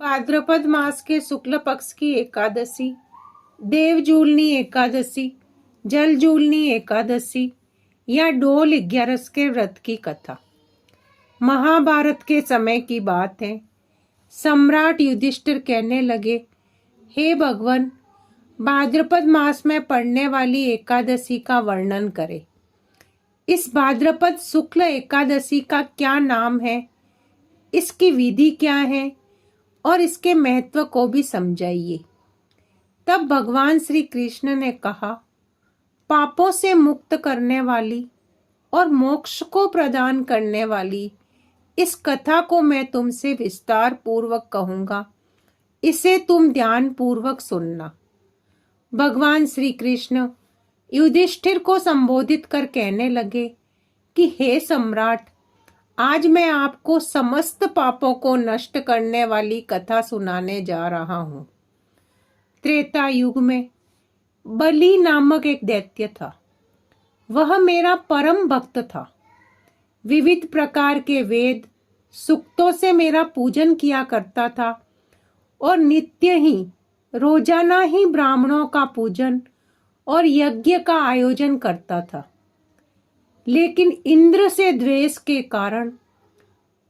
भाद्रपद मास के शुक्ल पक्ष की एकादशी, देवजूलनी एकादशी, जलजूलनी एकादशी या डोल 11 के व्रत की कथा महाभारत के समय की बात है। सम्राट युधिष्ठिर कहने लगे, हे भगवान, भाद्रपद मास में पड़ने वाली एकादशी का वर्णन करें। इस भाद्रपद शुक्ल एकादशी का क्या नाम है, इसकी विधि क्या है और इसके महत्व को भी समझाइए। तब भगवान श्री कृष्ण ने कहा, पापों से मुक्त करने वाली और मोक्ष को प्रदान करने वाली इस कथा को मैं तुमसे विस्तार पूर्वक कहूंगा, इसे तुम ध्यान पूर्वक सुनना। भगवान श्री कृष्ण युधिष्ठिर को संबोधित कर कहने लगे कि हे सम्राट, आज मैं आपको समस्त पापों को नष्ट करने वाली कथा सुनाने जा रहा हूं। त्रेता युग में बलि नामक एक दैत्य था। वह मेरा परम भक्त था। विविध प्रकार के वेद सूक्तों से मेरा पूजन किया करता था और नित्य ही रोजाना ही ब्राह्मणों का पूजन और यज्ञ का आयोजन करता था। लेकिन इंद्र से द्वेष के कारण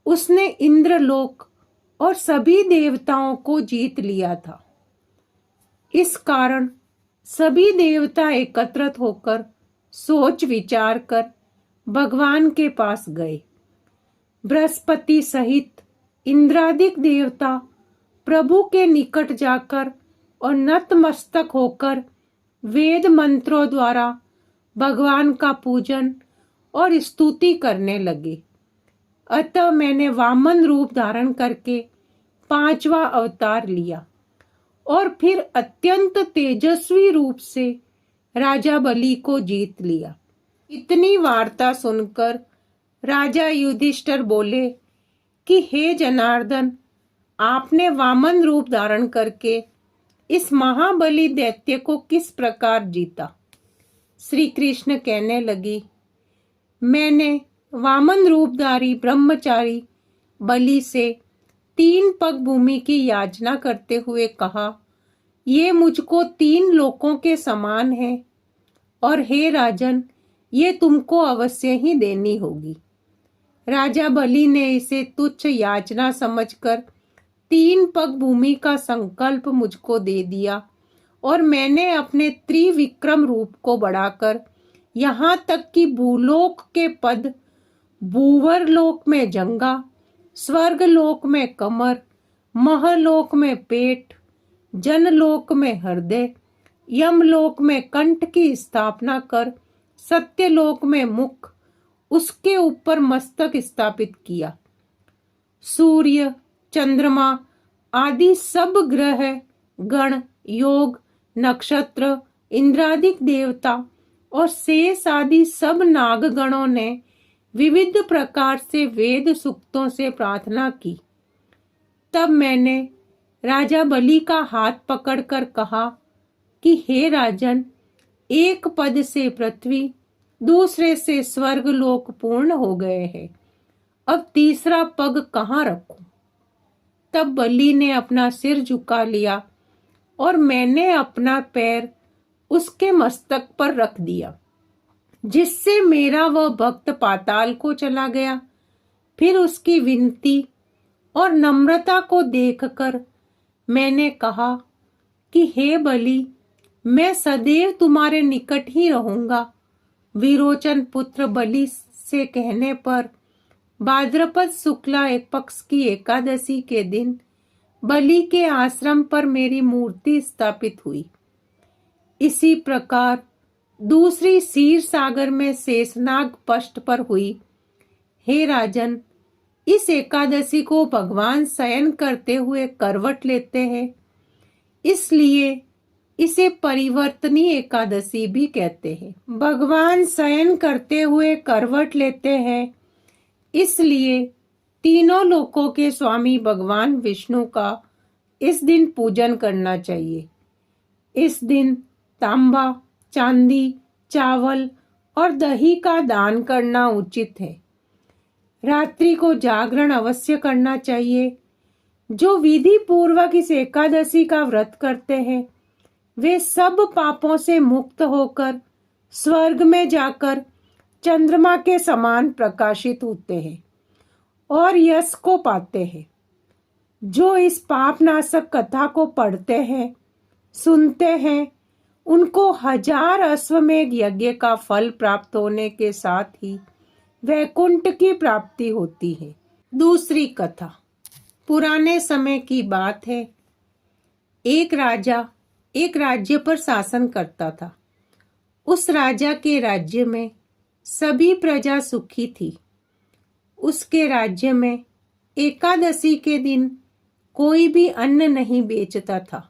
उसने इंद्रलोक और सभी देवताओं को जीत लिया था। इस कारण सभी देवता एकत्रित होकर सोच विचार कर भगवान के पास गए। बृहस्पति सहित इंद्रादिक देवता प्रभु के निकट जाकर और नतमस्तक होकर वेद मंत्रों द्वारा भगवान का पूजन और स्तुति करने लगे। अतः मैंने वामन रूप धारण करके 5वां अवतार लिया और फिर अत्यंत तेजस्वी रूप से राजा बलि को जीत लिया। इतनी वार्ता सुनकर राजा युधिष्ठिर बोले कि हे जनार्दन, आपने वामन रूप धारण करके इस महाबली दैत्य को किस प्रकार जीता। श्री कृष्ण कहने लगी, मैंने वामन रूपधारी ब्रह्मचारी बलि से 3 पग भूमि की याचना करते हुए कहा, ये मुझको 3 लोकों के समान है और हे राजन, ये तुमको अवश्य ही देनी होगी। राजा बलि ने इसे तुच्छ याचना समझकर 3 पग भूमि का संकल्प मुझको दे दिया और मैंने अपने त्रिविक्रम रूप को बढ़ाकर यहाँ तक कि भूलोक के पद, भूवर लोक में जंगा, स्वर्ग लोक में कमर, महलोक में पेट, जनलोक में हृदय, यमलोक में कंठ की स्थापना कर सत्यलोक में मुख, उसके ऊपर मस्तक स्थापित किया। सूर्य, चंद्रमा आदि सब ग्रह, गण, योग, नक्षत्र, इंद्रादिक देवता और शेष आदि सब नागगणों ने विविध प्रकार से वेद सूक्तों से प्रार्थना की। तब मैंने राजा बलि का हाथ पकड़कर कहा कि हे राजन, एक पद से पृथ्वी, दूसरे से स्वर्ग लोक पूर्ण हो गए हैं। अब तीसरा पग कहाँ रखूं? तब बलि ने अपना सिर झुका लिया और मैंने अपना पैर उसके मस्तक पर रख दिया, जिससे मेरा वह भक्त पाताल को चला गया। फिर उसकी विनती और नम्रता को देखकर मैंने कहा कि हे बलि, मैं सदैव तुम्हारे निकट ही रहूंगा। विरोचन पुत्र बलि से कहने पर भाद्रपद शुक्ला एक पक्ष की एकादशी के दिन बलि के आश्रम पर मेरी मूर्ति स्थापित हुई। इसी प्रकार दूसरी क्षीर सागर में शेषनाग पष्ट पर हुई। हे राजन, इस एकादशी को भगवान शयन करते हुए करवट लेते हैं, इसलिए इसे परिवर्तनी एकादशी भी कहते हैं। भगवान शयन करते हुए करवट लेते हैं, इसलिए तीनों लोकों के स्वामी भगवान विष्णु का इस दिन पूजन करना चाहिए। इस दिन तांबा, चांदी, चावल और दही का दान करना उचित है। रात्रि को जागरण अवश्य करना चाहिए। जो विधि पूर्वक इस एकादशी का व्रत करते हैं वे सब पापों से मुक्त होकर स्वर्ग में जाकर चंद्रमा के समान प्रकाशित होते हैं और यश को पाते हैं। जो इस पाप नाशक कथा को पढ़ते हैं, सुनते हैं, उनको 1000 अश्वमेध यज्ञ का फल प्राप्त होने के साथ ही वैकुंठ की प्राप्ति होती है। दूसरी कथा। पुराने समय की बात है। एक राजा एक राज्य पर शासन करता था। उस राजा के राज्य में सभी प्रजा सुखी थी। उसके राज्य में एकादशी के दिन कोई भी अन्न नहीं बेचता था।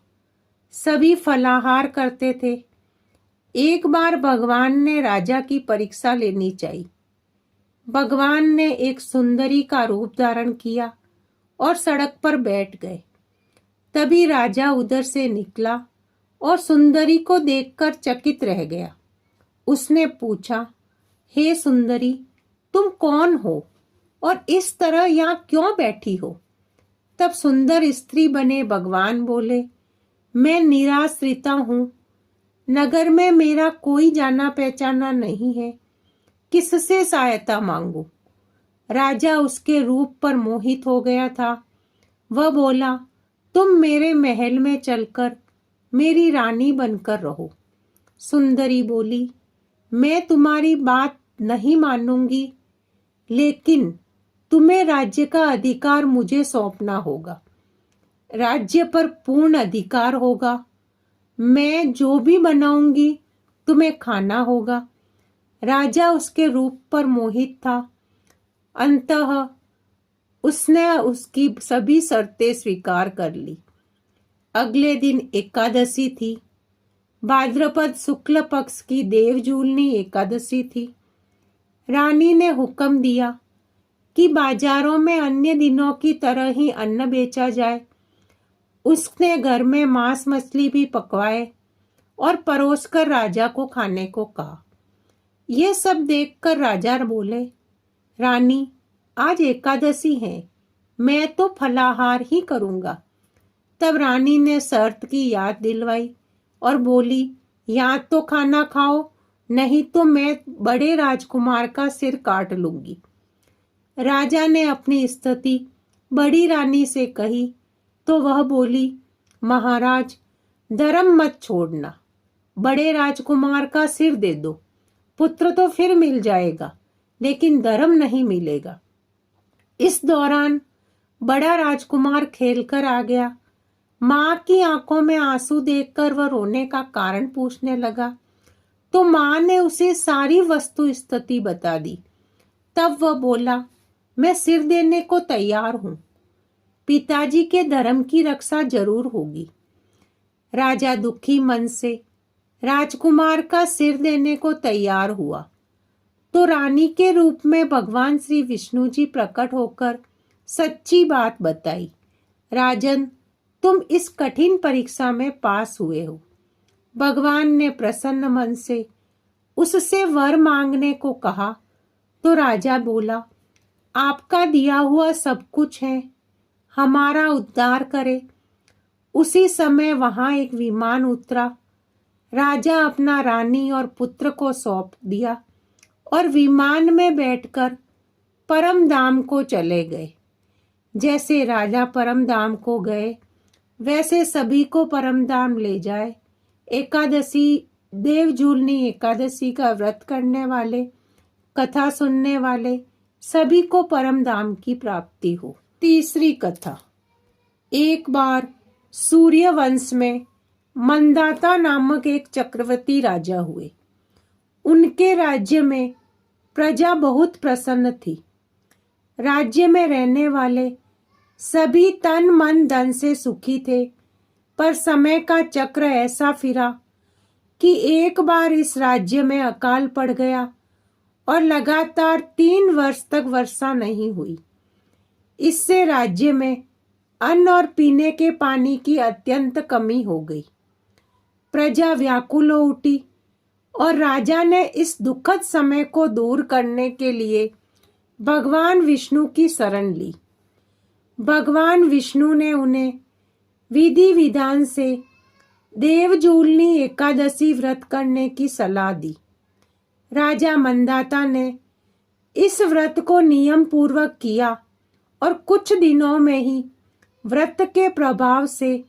सभी फलाहार करते थे। एक बार भगवान ने राजा की परीक्षा लेनी चाहिए। भगवान ने एक सुंदरी का रूप धारण किया और सड़क पर बैठ गए। तभी राजा उधर से निकला और सुंदरी को देखकर चकित रह गया। उसने पूछा, हे सुंदरी, तुम कौन हो और इस तरह यहाँ क्यों बैठी हो? तब सुंदर स्त्री बने भगवान बोले, मैं निराश्रिता हूँ। नगर में मेरा कोई जाना पहचाना नहीं है। किससे सहायता मांगू? राजा उसके रूप पर मोहित हो गया था। वह बोला, तुम मेरे महल में चलकर मेरी रानी बनकर रहो। सुंदरी बोली, मैं तुम्हारी बात नहीं मानूंगी, लेकिन तुम्हें राज्य का अधिकार मुझे सौंपना होगा। राज्य पर पूर्ण अधिकार होगा। मैं जो भी बनाऊंगी तुम्हें खाना होगा। राजा उसके रूप पर मोहित था। अंततः उसने उसकी सभी शर्तें स्वीकार कर ली। अगले दिन एकादशी थी। भाद्रपद शुक्ल पक्ष की देवजूलनी एकादशी थी। रानी ने हुक्म दिया कि बाजारों में अन्य दिनों की तरह ही अन्न बेचा जाए। उसने घर में मांस मछली भी पकवाए और परोसकर राजा को खाने को कहा। यह सब देखकर राजा बोले, रानी, आज एकादशी है, मैं तो फलाहार ही करूंगा। तब रानी ने शर्त की याद दिलवाई और बोली, या तो खाना खाओ, नहीं तो मैं बड़े राजकुमार का सिर काट लूंगी। राजा ने अपनी स्थिति बड़ी रानी से कही तो वह बोली, महाराज, धर्म मत छोड़ना। बड़े राजकुमार का सिर दे दो। पुत्र तो फिर मिल जाएगा, लेकिन धर्म नहीं मिलेगा। इस दौरान बड़ा राजकुमार खेलकर आ गया। माँ की आंखों में आंसू देखकर वह रोने का कारण पूछने लगा, तो माँ ने उसे सारी वस्तु स्थिति बता दी। तब वह बोला, मैं सिर देने को तैयार हूँ। पिताजी के धर्म की रक्षा जरूर होगी। राजा दुखी मन से राजकुमार का सिर देने को तैयार हुआ तो रानी के रूप में भगवान श्री विष्णु जी प्रकट होकर सच्ची बात बताई। राजन, तुम इस कठिन परीक्षा में पास हुए हो। भगवान ने प्रसन्न मन से उससे वर मांगने को कहा तो राजा बोला, आपका दिया हुआ सब कुछ है, हमारा उद्धार करे। उसी समय वहां एक विमान उतरा। राजा अपना रानी और पुत्र को सौंप दिया और विमान में बैठकर परम धाम को चले गए। जैसे राजा परम धाम को गए, वैसे सभी को परम धाम ले जाए। एकादशी, देवजूलनी एकादशी का व्रत करने वाले, कथा सुनने वाले सभी को परम धाम की प्राप्ति हो। तीसरी कथा। एक बार सूर्य वंश में मंदाता नामक एक चक्रवर्ती राजा हुए। उनके राज्य में प्रजा बहुत प्रसन्न थी। राज्य में रहने वाले सभी तन मन धन से सुखी थे, पर समय का चक्र ऐसा फिरा कि एक बार इस राज्य में अकाल पड़ गया और लगातार 3 वर्ष तक वर्षा नहीं हुई। इससे राज्य में अन्न और पीने के पानी की अत्यंत कमी हो गई। प्रजा व्याकुल हो उठी और राजा ने इस दुखद समय को दूर करने के लिए भगवान विष्णु की शरण ली। भगवान विष्णु ने उन्हें विधि विधान से देवजूलनी एकादशी व्रत करने की सलाह दी। राजा मंदाता ने इस व्रत को नियम पूर्वक किया और कुछ दिनों में ही व्रत के प्रभाव से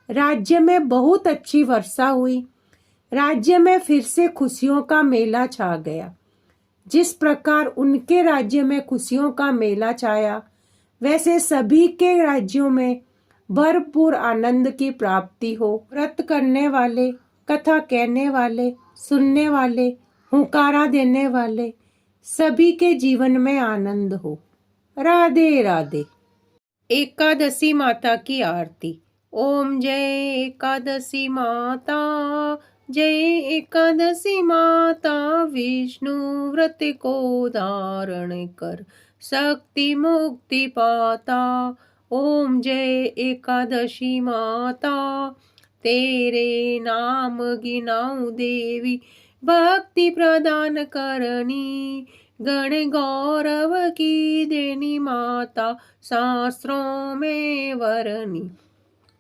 राज्य में बहुत अच्छी वर्षा हुई। राज्य में फिर से खुशियों का मेला छा गया। जिस प्रकार उनके राज्य में खुशियों का मेला छाया, वैसे सभी के राज्यों में भरपूर आनंद की प्राप्ति हो। व्रत करने वाले, कथा कहने वाले, सुनने वाले, हुंकारा देने वाले सभी के जीवन में आनंद हो। राधे राधे। एकादशी माता की आरती। ओम जय एकादशी माता, जय एकादशी माता, विष्णु व्रत को धारण कर शक्ति मुक्ति पाता। ओम जय एकादशी माता, तेरे नाम गिनाऊं देवी, भक्ति प्रदान करनी, गण गौरव की देनी माता, शास्त्रों में वरनी।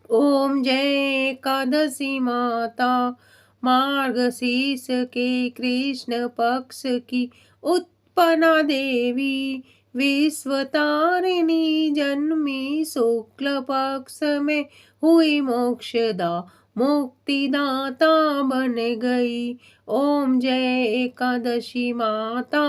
ओम जय एकादशी माता, मार्गशीर्ष के कृष्ण पक्ष की उत्पन्ना देवी, विश्वतारिणी जन्मी, शुक्ल पक्ष में हुई मोक्षदा, मुक्तिदाता बन गई। ओम जय एकादशी माता,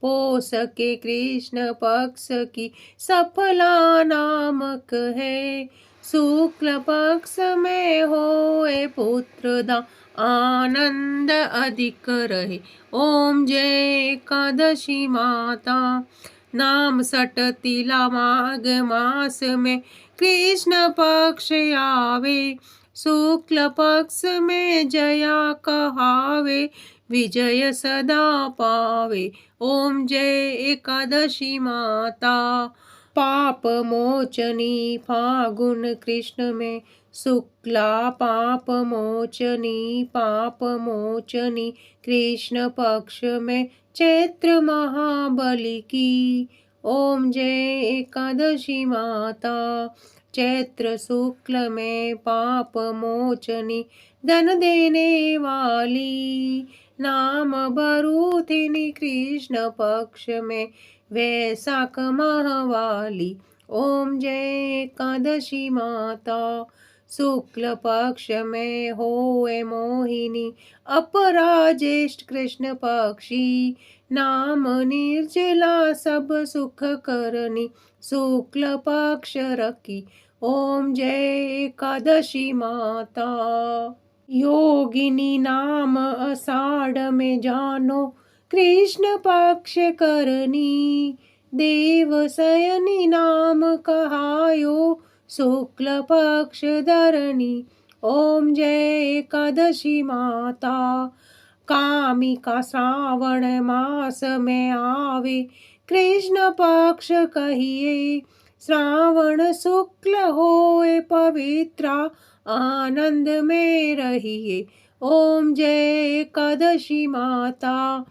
पोष के कृष्ण पक्ष की सफला नामक है, शुक्ल पक्ष में होए पुत्रदा, आनंद अधिक रहे। ओम जय एकादशी माता, नाम सटतिला माघ मास में कृष्ण पक्ष आवे, शुक्ल पक्ष में जया कहावे, विजय सदा पावे। ओम जय एकादशी माता, पाप मोचनी फागुन कृष्ण में, शुक्ला पाप मोचनी, पाप मोचनी कृष्ण पक्ष में चैत्र महाबली की। ओम जय एकादशी माता, चैत्र शुक्ल में पाप मोचनी, धन देने वाली, नाम भरूथिनी कृष्ण पक्ष में वैशाख माहवाली। ओम जय एकादशी माता, शुक्ल पक्ष में होए मोहिनी, अपरा ज्येष्ठ कृष्ण पक्षी, नाम निर्जला सब सुख करनी, शुक्ल पक्ष रखी। ओम जय एकादशी माता, योगिनी नाम आषाढ़ में जानो, कृष्ण पक्ष करनी, देव शयनी नाम कहायो, शुक्ल पक्ष धरनी। ओम जय एकादशी माता, कामिका श्रावण मास में आवे, कृष्ण पक्ष कहिए, श्रावण शुक्ल होए पवित्रा, आनंद में रहिए। ओम जय एकादशी माता,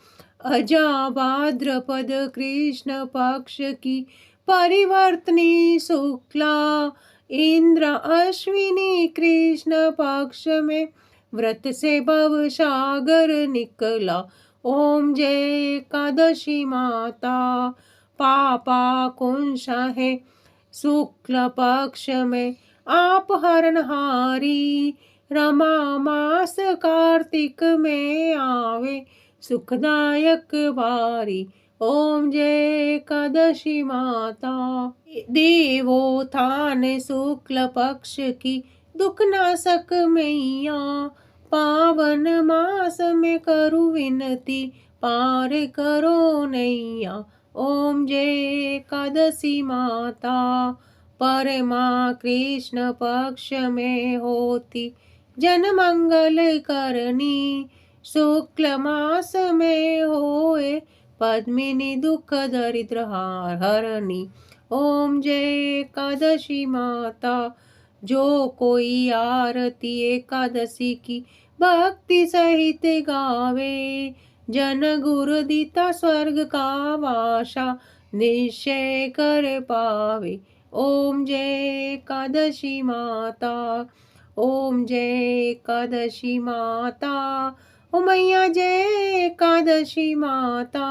अजा भाद्रपद कृष्ण पक्ष की परिवर्तनी शुक्ला, इंद्र अश्विनी कृष्ण पक्ष में व्रत से भव सागर निकला। ओम जय एकादशी माता, पापा कुंसा है शुक्ल पक्ष में, आप हरणहारी, रमा मास कार्तिक में आवे, सुखदायक बारी। ओम जय एकादशी माता, देवोत्थान शुक्ल पक्ष की दुख नाशक मैया, पावन मास में करू विनती, पार करो नैया। ओम जय एकादशी माता, परमा कृष्ण पक्ष में होती, जन मंगल करनी, शुक्ल मास में होए पद्मिनी, दुख दरिद्र हरणी। ओम जय एकादशी माता, जो कोई आरती एकादशी की भक्ति सहित गावे, जन गुरु दीता स्वर्ग का वासा, निश्चय कर पावे। ओम जय एकादशी माता, ओम जय एकादशी माता, ओ मैया जय एकादशी माता।